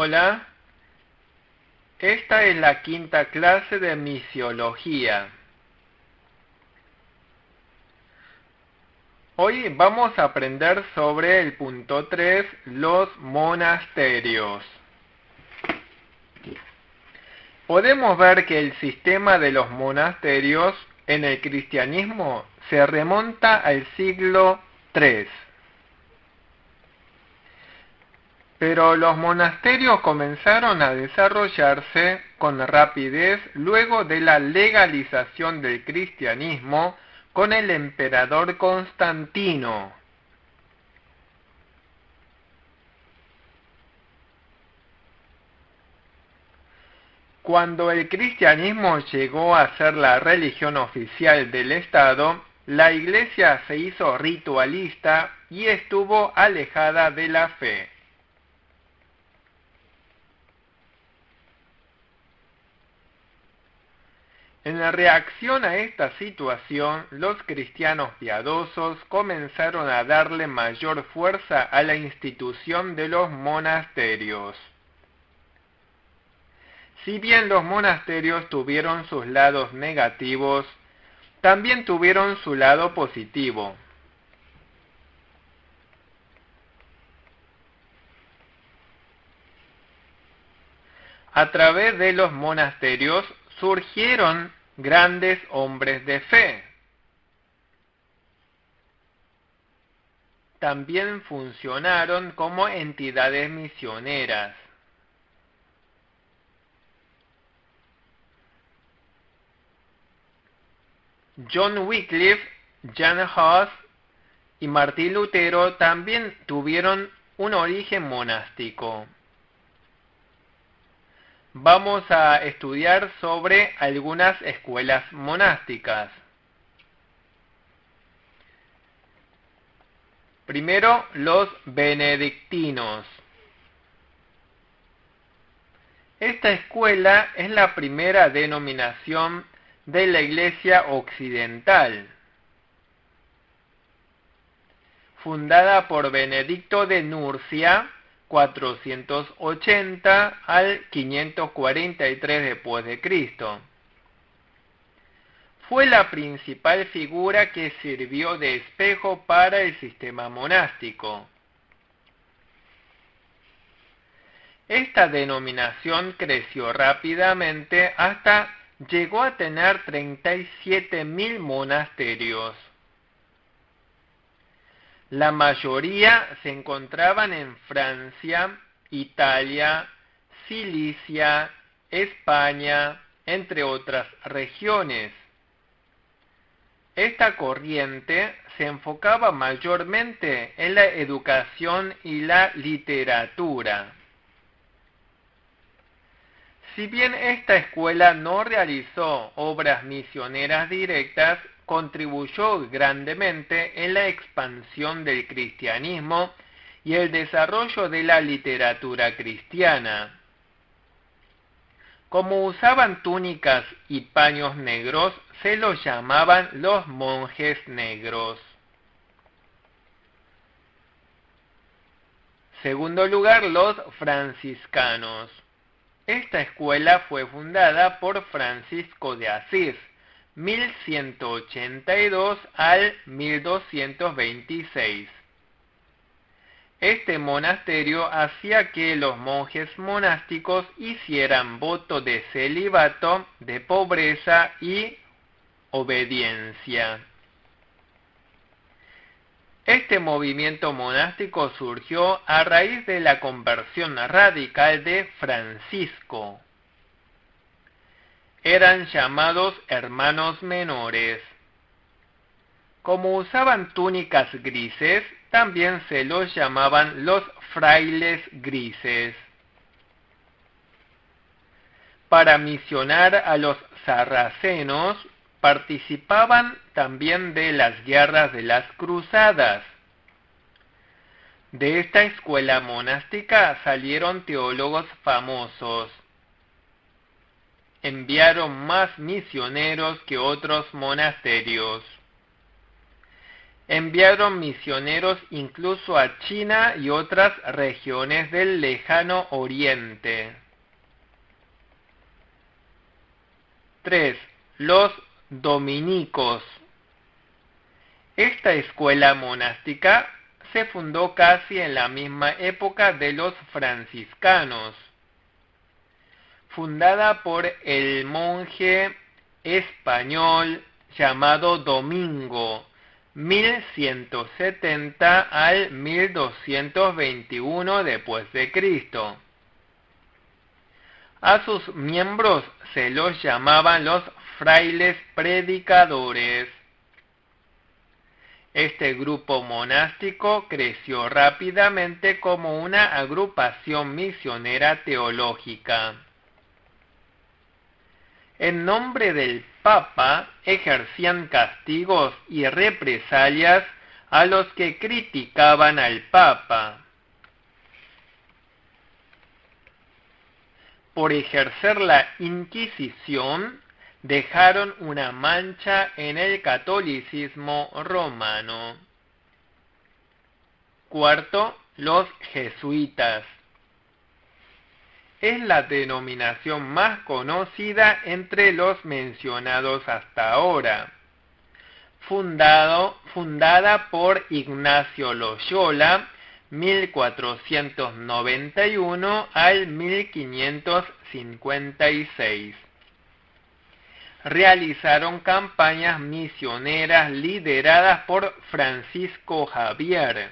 Hola, esta es la quinta clase de misiología. Hoy vamos a aprender sobre el punto 3, los monasterios. Podemos ver que el sistema de los monasterios en el cristianismo se remonta al siglo III. Pero los monasterios comenzaron a desarrollarse con rapidez luego de la legalización del cristianismo con el emperador Constantino. Cuando el cristianismo llegó a ser la religión oficial del Estado, la Iglesia se hizo ritualista y estuvo alejada de la fe. En reacción a esta situación, los cristianos piadosos comenzaron a darle mayor fuerza a la institución de los monasterios. Si bien los monasterios tuvieron sus lados negativos, también tuvieron su lado positivo. A través de los monasterios surgieron grandes hombres de fe. También funcionaron como entidades misioneras. John Wycliffe, Jan Hus y Martín Lutero también tuvieron un origen monástico. Vamos a estudiar sobre algunas escuelas monásticas. Primero, los benedictinos. Esta escuela es la primera denominación de la Iglesia occidental, fundada por Benedicto de Nurcia, 480 al 543 después de Cristo. Fue la principal figura que sirvió de espejo para el sistema monástico. Esta denominación creció rápidamente hasta llegó a tener 37.000 monasterios. La mayoría se encontraban en Francia, Italia, Cilicia, España, entre otras regiones. Esta corriente se enfocaba mayormente en la educación y la literatura. Si bien esta escuela no realizó obras misioneras directas, contribuyó grandemente en la expansión del cristianismo y el desarrollo de la literatura cristiana. Como usaban túnicas y paños negros, se los llamaban los monjes negros. Segundo lugar, los franciscanos. Esta escuela fue fundada por Francisco de Asís, 1182 al 1226. Este monasterio hacía que los monjes monásticos hicieran voto de celibato, de pobreza y obediencia. Este movimiento monástico surgió a raíz de la conversión radical de Francisco. Eran llamados hermanos menores. Como usaban túnicas grises, también se los llamaban los frailes grises. Para misionar a los sarracenos, participaban también de las guerras de las cruzadas. De esta escuela monástica salieron teólogos famosos. Enviaron más misioneros que otros monasterios. Enviaron misioneros incluso a China y otras regiones del lejano oriente. 3. Los dominicos. Esta escuela monástica se fundó casi en la misma época de los franciscanos, fundada por el monje español llamado Domingo, 1170 al 1221 después de Cristo. A sus miembros se los llamaban los frailes predicadores. Este grupo monástico creció rápidamente como una agrupación misionera teológica. En nombre del Papa ejercían castigos y represalias a los que criticaban al Papa. Por ejercer la Inquisición, dejaron una mancha en el catolicismo romano. 4. Los jesuitas. Es la denominación más conocida entre los mencionados hasta ahora. Fundada por Ignacio Loyola, 1491 al 1556. Realizaron campañas misioneras lideradas por Francisco Javier.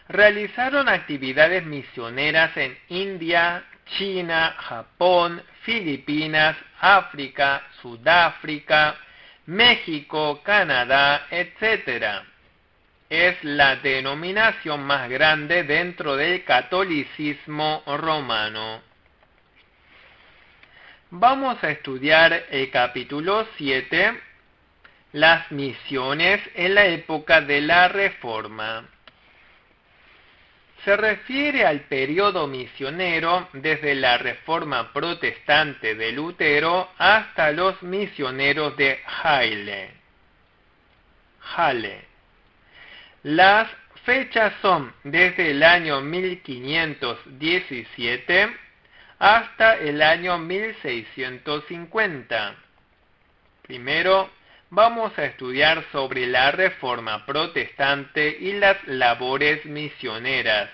Realizaron actividades misioneras en India, China, Japón, Filipinas, África, Sudáfrica, México, Canadá, etc. Es la denominación más grande dentro del catolicismo romano. Vamos a estudiar el capítulo 7, las misiones en la época de la Reforma. Se refiere al periodo misionero desde la Reforma protestante de Lutero hasta los misioneros de Halle. Las fechas son desde el año 1517 hasta el año 1650. Primero, vamos a estudiar sobre la Reforma protestante y las labores misioneras.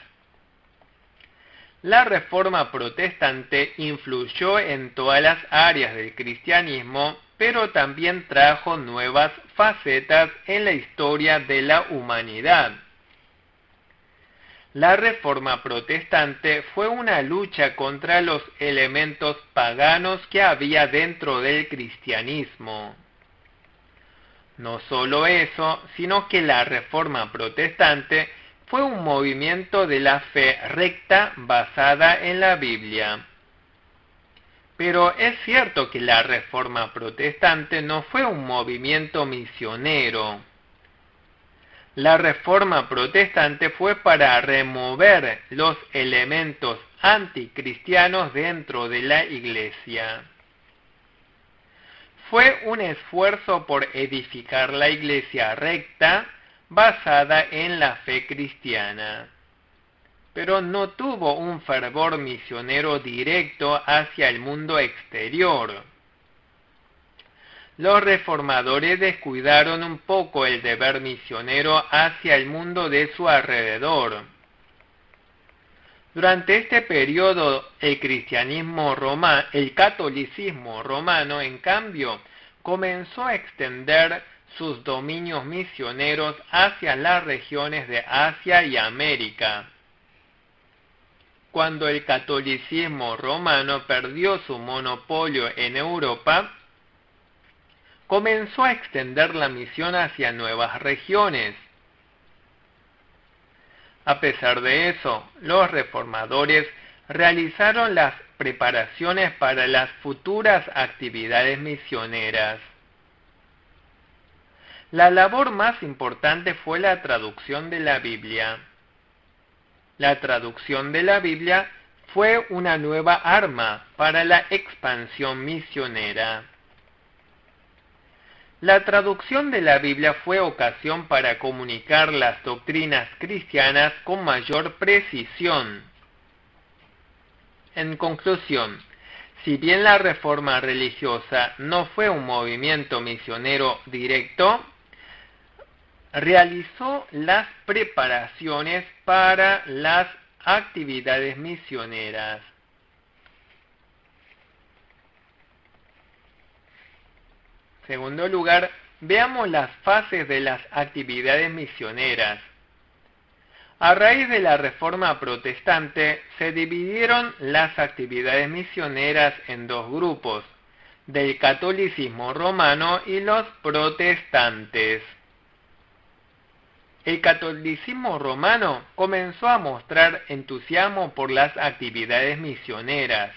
La Reforma protestante influyó en todas las áreas del cristianismo, pero también trajo nuevas facetas en la historia de la humanidad. La Reforma protestante fue una lucha contra los elementos paganos que había dentro del cristianismo. No solo eso, sino que la Reforma protestante fue un movimiento de la fe recta basada en la Biblia. Pero es cierto que la Reforma protestante no fue un movimiento misionero. La Reforma protestante fue para remover los elementos anticristianos dentro de la Iglesia. Fue un esfuerzo por edificar la Iglesia recta, basada en la fe cristiana. Pero no tuvo un fervor misionero directo hacia el mundo exterior. Los reformadores descuidaron un poco el deber misionero hacia el mundo de su alrededor. Durante este periodo, el catolicismo romano, en cambio, comenzó a extender sus dominios misioneros hacia las regiones de Asia y América. Cuando el catolicismo romano perdió su monopolio en Europa, comenzó a extender la misión hacia nuevas regiones. A pesar de eso, los reformadores realizaron las preparaciones para las futuras actividades misioneras. La labor más importante fue la traducción de la Biblia. La traducción de la Biblia fue una nueva arma para la expansión misionera. La traducción de la Biblia fue ocasión para comunicar las doctrinas cristianas con mayor precisión. En conclusión, si bien la reforma religiosa no fue un movimiento misionero directo, realizó las preparaciones para las actividades misioneras. En segundo lugar, veamos las fases de las actividades misioneras. A raíz de la Reforma Protestante, se dividieron las actividades misioneras en dos grupos, del catolicismo romano y los protestantes. El catolicismo romano comenzó a mostrar entusiasmo por las actividades misioneras.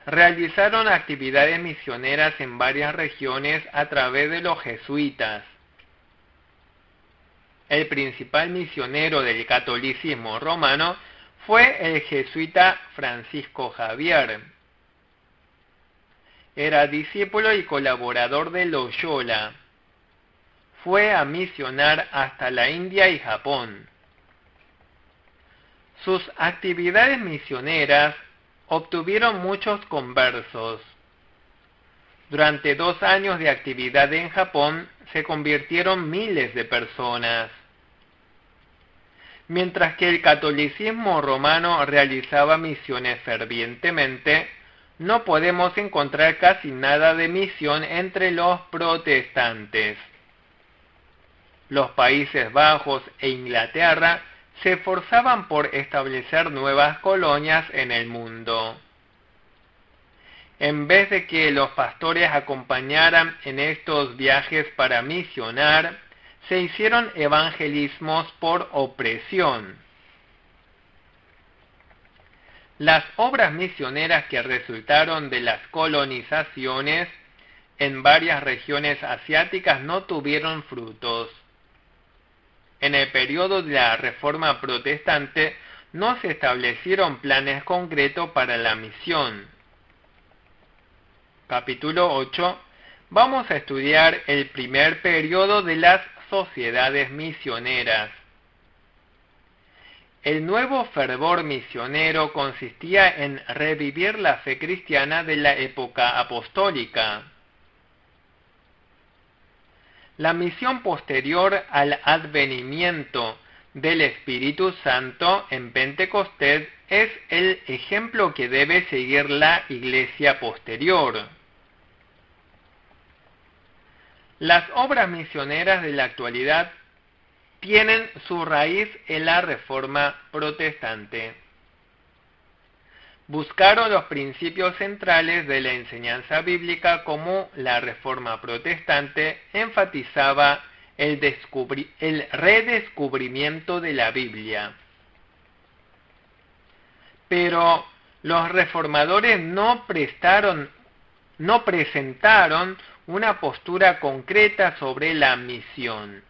Realizaron actividades misioneras en varias regiones a través de los jesuitas. El principal misionero del catolicismo romano fue el jesuita Francisco Javier. Era discípulo y colaborador de Loyola. Fue a misionar hasta la India y Japón. Sus actividades misioneras obtuvieron muchos conversos. Durante 2 años de actividad en Japón se convirtieron miles de personas. Mientras que el catolicismo romano realizaba misiones fervientemente, no podemos encontrar casi nada de misión entre los protestantes. Los Países Bajos e Inglaterra se esforzaban por establecer nuevas colonias en el mundo. En vez de que los pastores acompañaran en estos viajes para misionar, se hicieron evangelismos por opresión. Las obras misioneras que resultaron de las colonizaciones en varias regiones asiáticas no tuvieron frutos. En el periodo de la Reforma Protestante no se establecieron planes concretos para la misión. Capítulo 8. Vamos a estudiar el primer periodo de las sociedades misioneras. El nuevo fervor misionero consistía en revivir la fe cristiana de la época apostólica. La misión posterior al advenimiento del Espíritu Santo en Pentecostés es el ejemplo que debe seguir la Iglesia posterior. Las obras misioneras de la actualidad tienen su raíz en la Reforma Protestante. Buscaron los principios centrales de la enseñanza bíblica como la Reforma Protestante enfatizaba el redescubrimiento de la Biblia. Pero los reformadores no presentaron una postura concreta sobre la misión.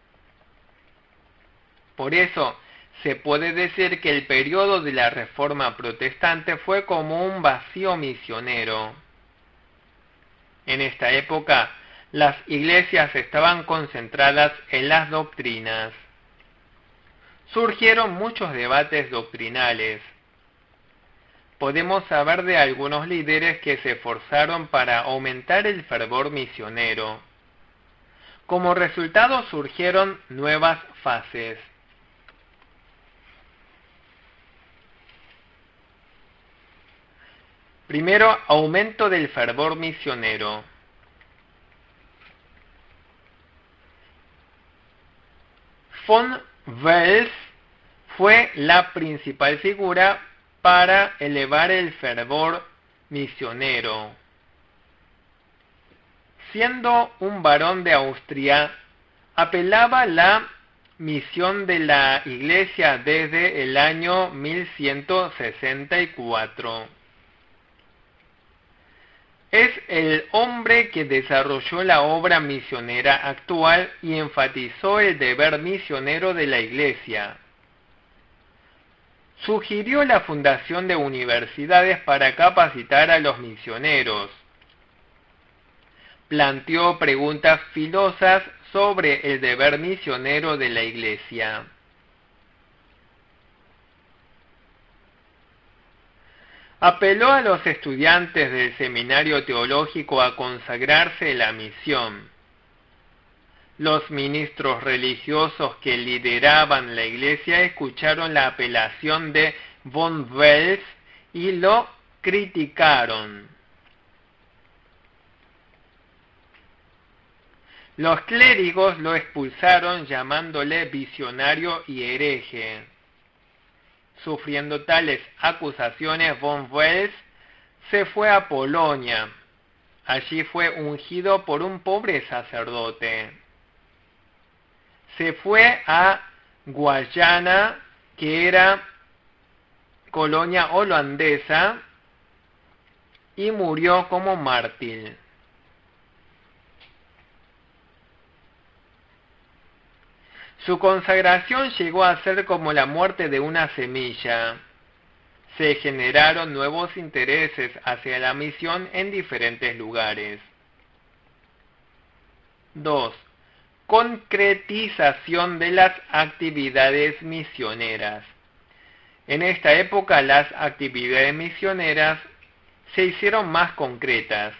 Por eso, se puede decir que el periodo de la Reforma Protestante fue como un vacío misionero. En esta época, las iglesias estaban concentradas en las doctrinas. Surgieron muchos debates doctrinales. Podemos saber de algunos líderes que se esforzaron para aumentar el fervor misionero. Como resultado surgieron nuevas fases. Primero, aumento del fervor misionero. Von Wels fue la principal figura para elevar el fervor misionero. Siendo un varón de Austria, apelaba la misión de la Iglesia desde el año 1164. Es el hombre que desarrolló la obra misionera actual y enfatizó el deber misionero de la Iglesia. Sugirió la fundación de universidades para capacitar a los misioneros. planteó preguntas filosas sobre el deber misionero de la Iglesia. Apeló a los estudiantes del seminario teológico a consagrarse a la misión. Los ministros religiosos que lideraban la Iglesia escucharon la apelación de von Wels y lo criticaron. Los clérigos lo expulsaron llamándole visionario y hereje. Sufriendo tales acusaciones, von Wels se fue a Polonia. Allí fue ungido por un pobre sacerdote. Se fue a Guayana, que era colonia holandesa, y murió como mártir. Su consagración llegó a ser como la muerte de una semilla. Se generaron nuevos intereses hacia la misión en diferentes lugares. 2. Concretización de las actividades misioneras. En esta época las actividades misioneras se hicieron más concretas.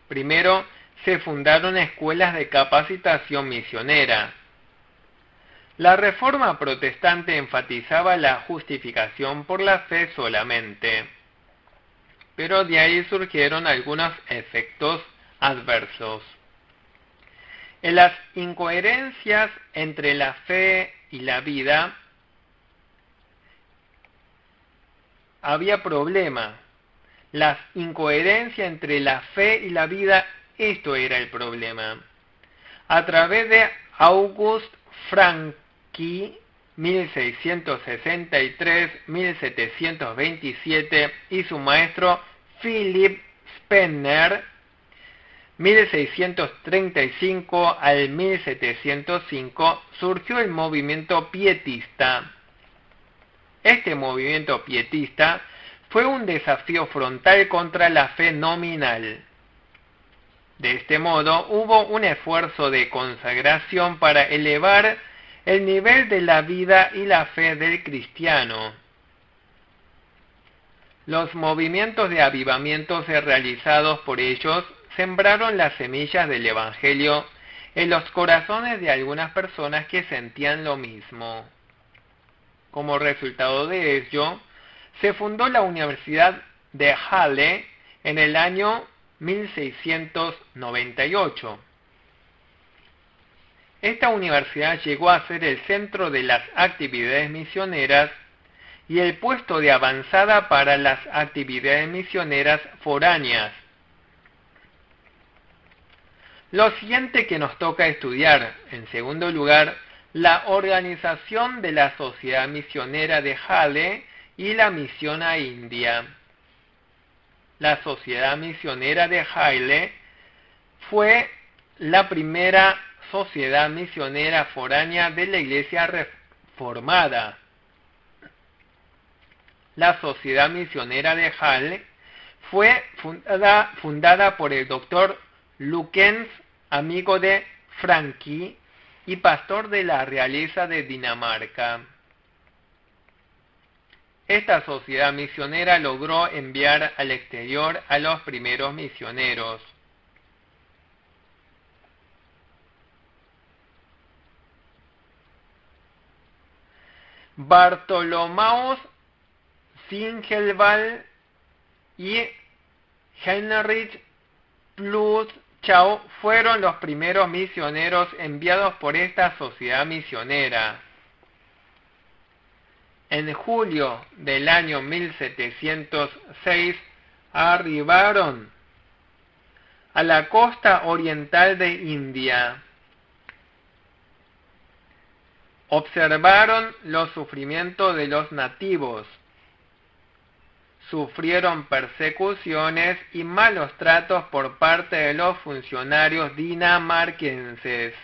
Primero, se fundaron escuelas de capacitación misionera. La reforma protestante enfatizaba la justificación por la fe solamente, pero de ahí surgieron algunos efectos adversos. En las incoherencias entre la fe y la vida había problema. Las incoherencias entre la fe y la vida, esto era el problema. A través de August Francke, 1663-1727, y su maestro Philipp Spener, 1635 al 1705, surgió el movimiento pietista. Este movimiento pietista fue un desafío frontal contra la fe nominal. De este modo, hubo un esfuerzo de consagración para elevar el nivel de la vida y la fe del cristiano. Los movimientos de avivamiento realizados por ellos sembraron las semillas del Evangelio en los corazones de algunas personas que sentían lo mismo. Como resultado de ello, se fundó la Universidad de Halle en el año 1698. Esta universidad llegó a ser el centro de las actividades misioneras y el puesto de avanzada para las actividades misioneras foráneas. Lo siguiente que nos toca estudiar, en segundo lugar, la organización de la Sociedad Misionera de Halle y la misión a India. La Sociedad Misionera de Halle fue la primera sociedad misionera foránea de la Iglesia Reformada. La Sociedad Misionera de Halle fue fundada por el doctor Lukens, amigo de Francke y pastor de la realeza de Dinamarca. Esta sociedad misionera logró enviar al exterior a los primeros misioneros. Bartholomäus Zingelwald y Heinrich Plutschau fueron los primeros misioneros enviados por esta sociedad misionera. En julio del año 1706 arribaron a la costa oriental de India. Observaron los sufrimientos de los nativos. Sufrieron persecuciones y malos tratos por parte de los funcionarios dinamarquenses.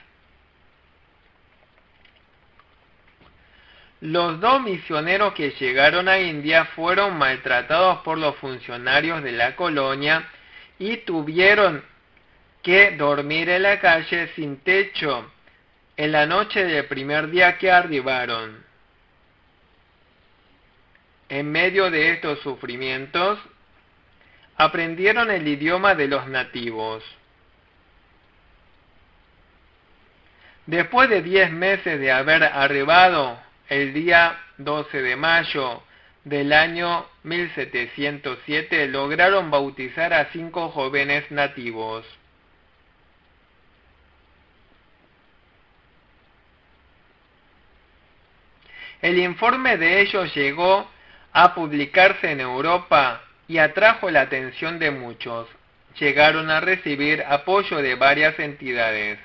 Los dos misioneros que llegaron a India fueron maltratados por los funcionarios de la colonia y tuvieron que dormir en la calle sin techo en la noche del primer día que arribaron. En medio de estos sufrimientos, aprendieron el idioma de los nativos. Después de 10 meses de haber arribado, el día 12 de mayo del año 1707, lograron bautizar a 5 jóvenes nativos. El informe de ellos llegó a publicarse en Europa y atrajo la atención de muchos. Llegaron a recibir apoyo de varias entidades.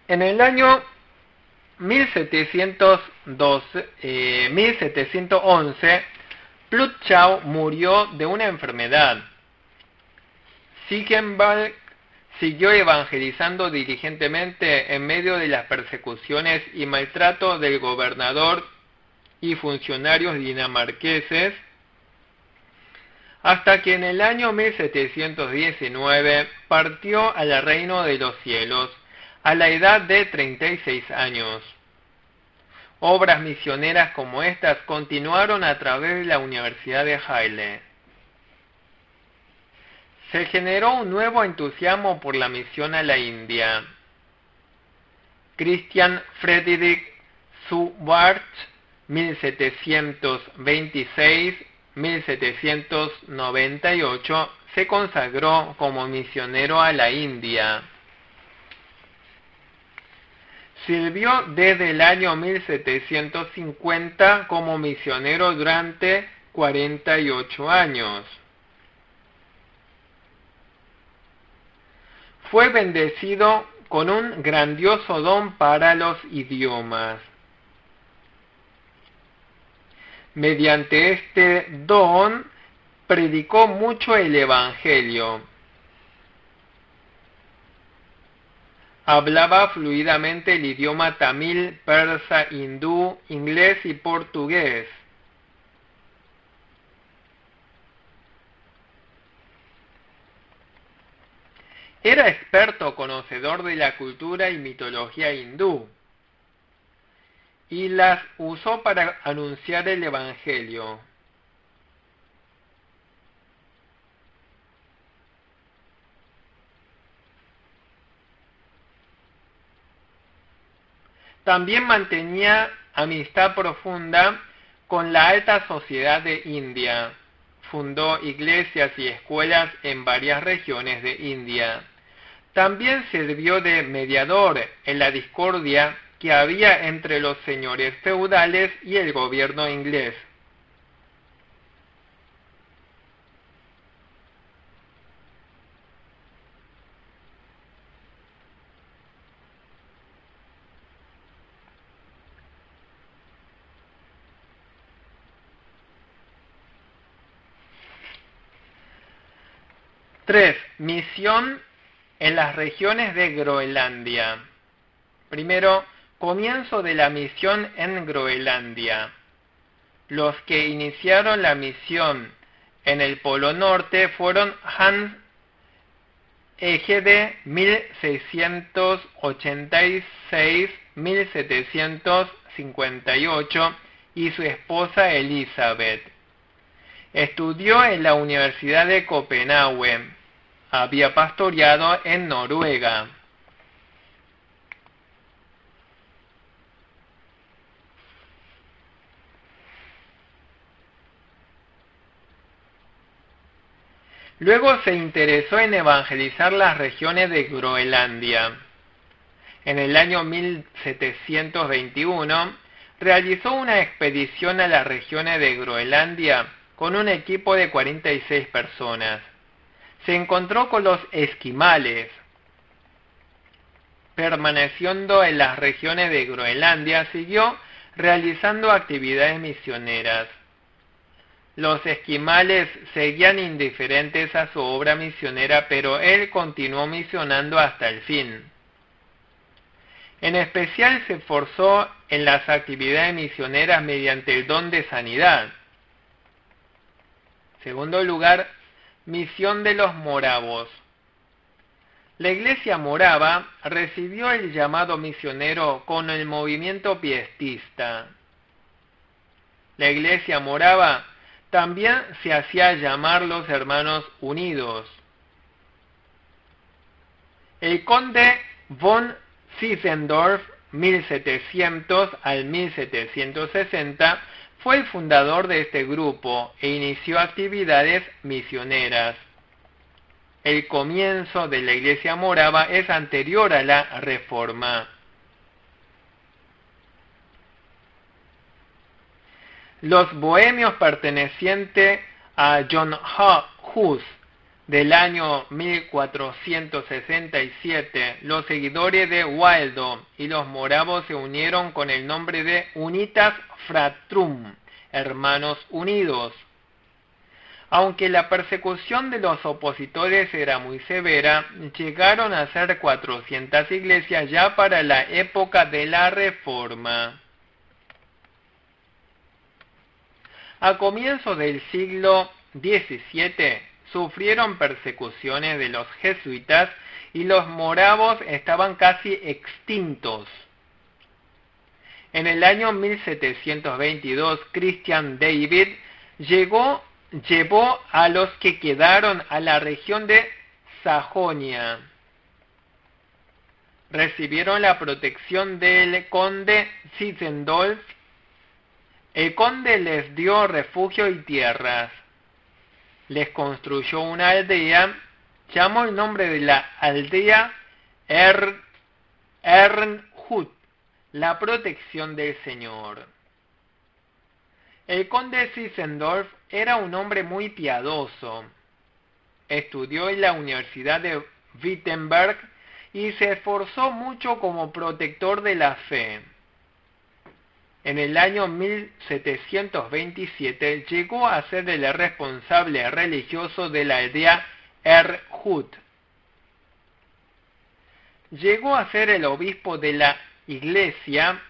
En el año 1711, Plutchau murió de una enfermedad. Siegenbalg siguió evangelizando diligentemente en medio de las persecuciones y maltrato del gobernador y funcionarios dinamarqueses, hasta que en el año 1719 partió al reino de los cielos, a la edad de 36 años. Obras misioneras como estas continuaron a través de la Universidad de Halle. Se generó un nuevo entusiasmo por la misión a la India. Christian Friedrich Schubart, 1726-1798, se consagró como misionero a la India. Sirvió desde el año 1750 como misionero durante 48 años. Fue bendecido con un grandioso don para los idiomas. Mediante este don, predicó mucho el Evangelio. Hablaba fluidamente el idioma tamil, persa, hindú, inglés y portugués. Era experto conocedor de la cultura y mitología hindú, y las usó para anunciar el Evangelio. También mantenía amistad profunda con la alta sociedad de India. Fundó iglesias y escuelas en varias regiones de India. También sirvió de mediador en la discordia que había entre los señores feudales y el gobierno inglés. Tres, misión en las regiones de Groenlandia. Primero, comienzo de la misión en Groenlandia. Los que iniciaron la misión en el Polo Norte fueron Hans Egede, 1686-1758, y su esposa Elizabeth. Estudió en la Universidad de Copenhague. Había pastoreado en Noruega. Luego se interesó en evangelizar las regiones de Groenlandia. En el año 1721 realizó una expedición a las regiones de Groenlandia con un equipo de 46 personas. Se encontró con los esquimales. Permaneciendo en las regiones de Groenlandia, siguió realizando actividades misioneras. Los esquimales seguían indiferentes a su obra misionera, pero él continuó misionando hasta el fin. En especial se esforzó en las actividades misioneras mediante el don de sanidad. Segundo lugar, misión de los moravos. La iglesia morava recibió el llamado misionero con el movimiento pietista. La iglesia morava también se hacía llamar los Hermanos Unidos. El conde von Zinzendorf, 1700 al 1760, fue el fundador de este grupo e inició actividades misioneras. El comienzo de la iglesia morava es anterior a la Reforma. Los bohemios pertenecientes a John Hus del año 1467, los seguidores de Waldo y los moravos se unieron con el nombre de Unitas Fratrum, Hermanos Unidos. Aunque la persecución de los opositores era muy severa, llegaron a ser 400 iglesias ya para la época de la Reforma. A comienzos del siglo XVII sufrieron persecuciones de los jesuitas y los moravos estaban casi extintos. En el año 1722, Christian David llevó a los que quedaron a la región de Sajonia. Recibieron la protección del conde Zinzendorf. El conde les dio refugio y tierras. Les construyó una aldea, llamó el nombre de la aldea Ernhut, la protección del Señor. El conde Zinzendorf era un hombre muy piadoso. Estudió en la Universidad de Wittenberg y se esforzó mucho como protector de la fe. En el año 1727 llegó a ser el responsable religioso de la aldea Erhut. Llegó a ser el obispo de la iglesia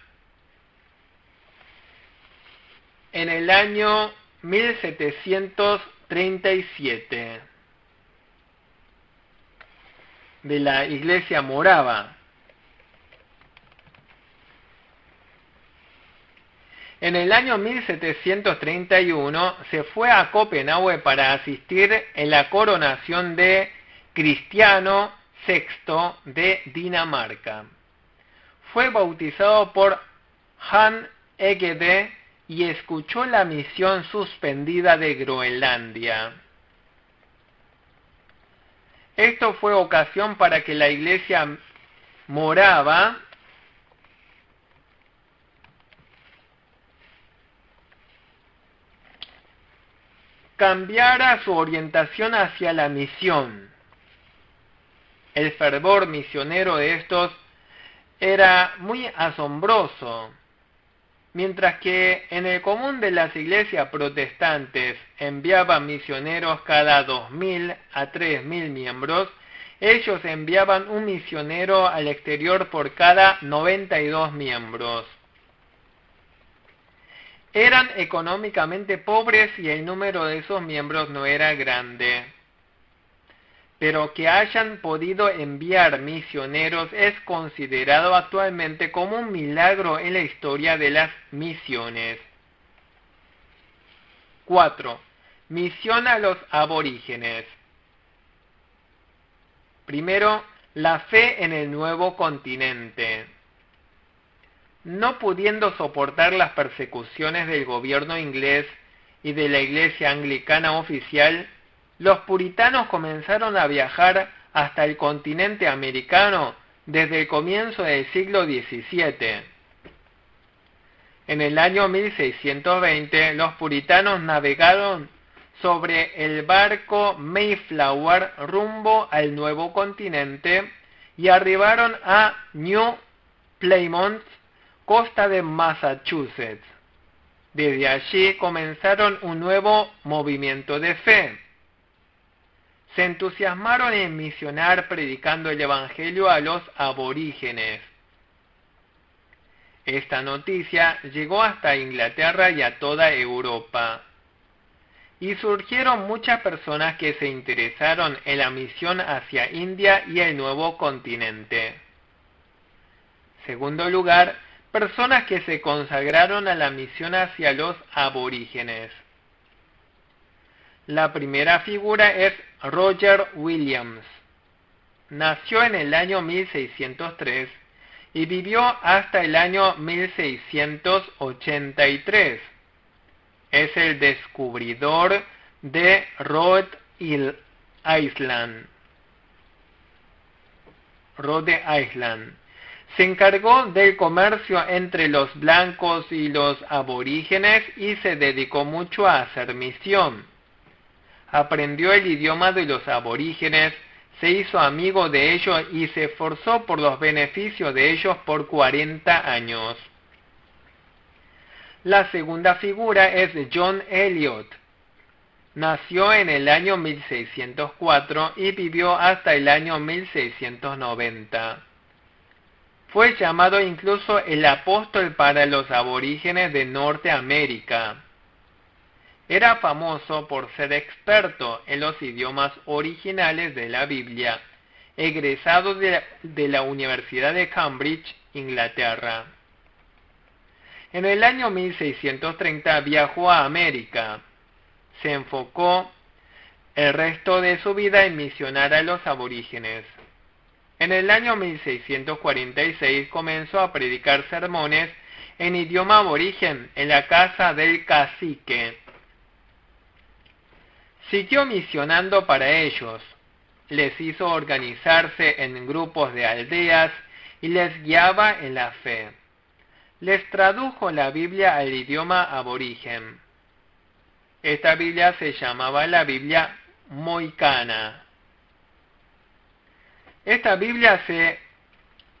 en el año 1737 de la iglesia morava. En el año 1731 se fue a Copenhague para asistir en la coronación de Cristiano VI de Dinamarca. Fue bautizado por Han Egede y escuchó la misión suspendida de Groenlandia. Esto fue ocasión para que la iglesia morava cambiara su orientación hacia la misión. El fervor misionero de estos era muy asombroso. Mientras que en el común de las iglesias protestantes enviaban misioneros cada 2.000 a 3.000 miembros, ellos enviaban un misionero al exterior por cada 92 miembros. Eran económicamente pobres y el número de esos miembros no era grande. Pero que hayan podido enviar misioneros es considerado actualmente como un milagro en la historia de las misiones. 4. Misión a los aborígenes. Primero, la fe en el nuevo continente. No pudiendo soportar las persecuciones del gobierno inglés y de la iglesia anglicana oficial, los puritanos comenzaron a viajar hasta el continente americano desde el comienzo del siglo XVII. En el año 1620, los puritanos navegaron sobre el barco Mayflower rumbo al nuevo continente y arribaron a New Plymouth, costa de Massachusetts. Desde allí comenzaron un nuevo movimiento de fe. Se entusiasmaron en misionar predicando el Evangelio a los aborígenes. Esta noticia llegó hasta Inglaterra y a toda Europa, y surgieron muchas personas que se interesaron en la misión hacia India y el nuevo continente. Segundo lugar, personas que se consagraron a la misión hacia los aborígenes. La primera figura es Roger Williams. Nació en el año 1603 y vivió hasta el año 1683. Es el descubridor de Rhode Island. Se encargó del comercio entre los blancos y los aborígenes y se dedicó mucho a hacer misión. Aprendió el idioma de los aborígenes, se hizo amigo de ellos y se esforzó por los beneficios de ellos por 40 años. La segunda figura es John Eliot. Nació en el año 1604 y vivió hasta el año 1690. Fue llamado incluso el apóstol para los aborígenes de Norteamérica. Era famoso por ser experto en los idiomas originales de la Biblia, egresado de la Universidad de Cambridge, Inglaterra. En el año 1630 viajó a América. Se enfocó el resto de su vida en misionar a los aborígenes. En el año 1646 comenzó a predicar sermones en idioma aborigen en la casa del cacique. Siguió misionando para ellos. Les hizo organizarse en grupos de aldeas y les guiaba en la fe. Les tradujo la Biblia al idioma aborigen. Esta Biblia se llamaba la Biblia Moicana. Esta Biblia se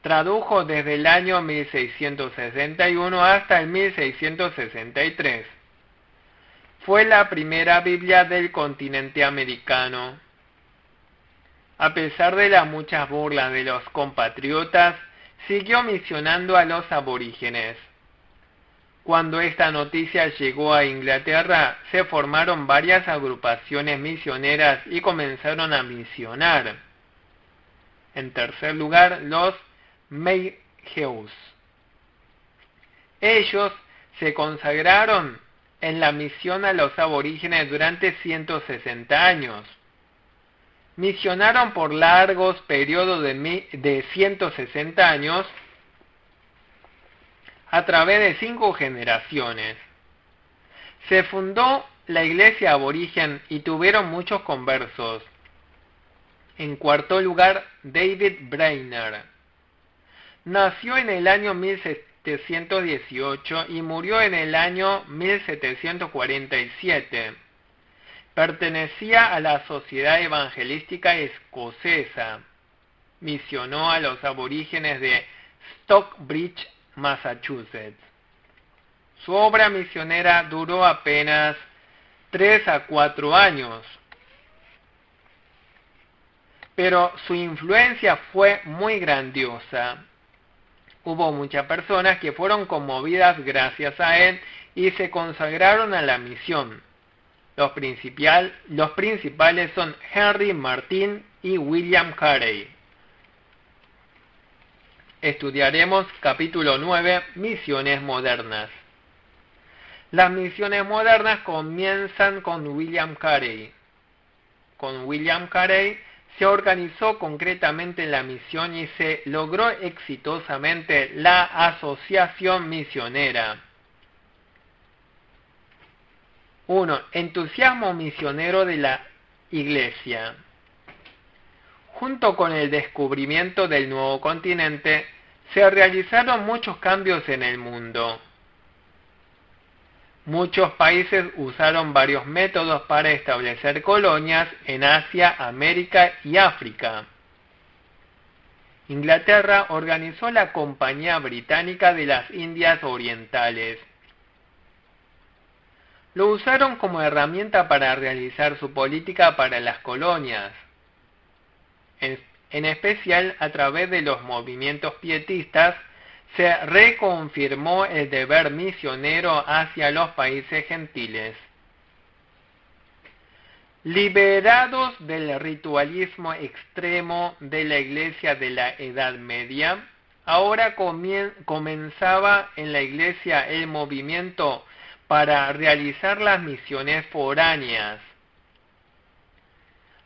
tradujo desde el año 1661 hasta el 1663. Fue la primera Biblia del continente americano. A pesar de las muchas burlas de los compatriotas, siguió misionando a los aborígenes. Cuando esta noticia llegó a Inglaterra, se formaron varias agrupaciones misioneras y comenzaron a misionar. En tercer lugar, los Mayhews. Ellos se consagraron en la misión a los aborígenes durante 160 años. Misionaron por largos periodos de 160 años a través de 5 generaciones. Se fundó la iglesia aborigen y tuvieron muchos conversos. En cuarto lugar, David Brainerd. Nació en el año 1718 y murió en el año 1747. Pertenecía a la Sociedad Evangelística Escocesa. Misionó a los aborígenes de Stockbridge, Massachusetts. Su obra misionera duró apenas 3 a 4 años, pero su influencia fue muy grandiosa. Hubo muchas personas que fueron conmovidas gracias a él y se consagraron a la misión. Los principales son Henry Martyn y William Carey. Estudiaremos capítulo 9, Misiones Modernas. Las misiones modernas comienzan con William Carey. Con William Carey se organizó concretamente la misión y se logró exitosamente la asociación misionera. 1. Entusiasmo misionero de la Iglesia. Junto con el descubrimiento del nuevo continente, se realizaron muchos cambios en el mundo. Muchos países usaron varios métodos para establecer colonias en Asia, América y África. Inglaterra organizó la Compañía Británica de las Indias Orientales. Lo usaron como herramienta para realizar su política para las colonias, en especial a través de los movimientos pietistas. se reconfirmó el deber misionero hacia los países gentiles. Liberados del ritualismo extremo de la Iglesia de la Edad Media, ahora comenzaba en la Iglesia el movimiento para realizar las misiones foráneas.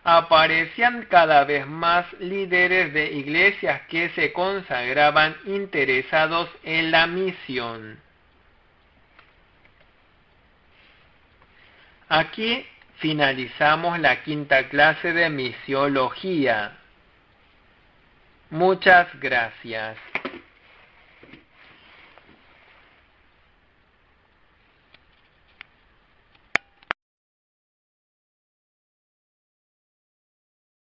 Aparecían cada vez más líderes de iglesias que se consagraban interesados en la misión. Aquí finalizamos la quinta clase de misiología. Muchas gracias.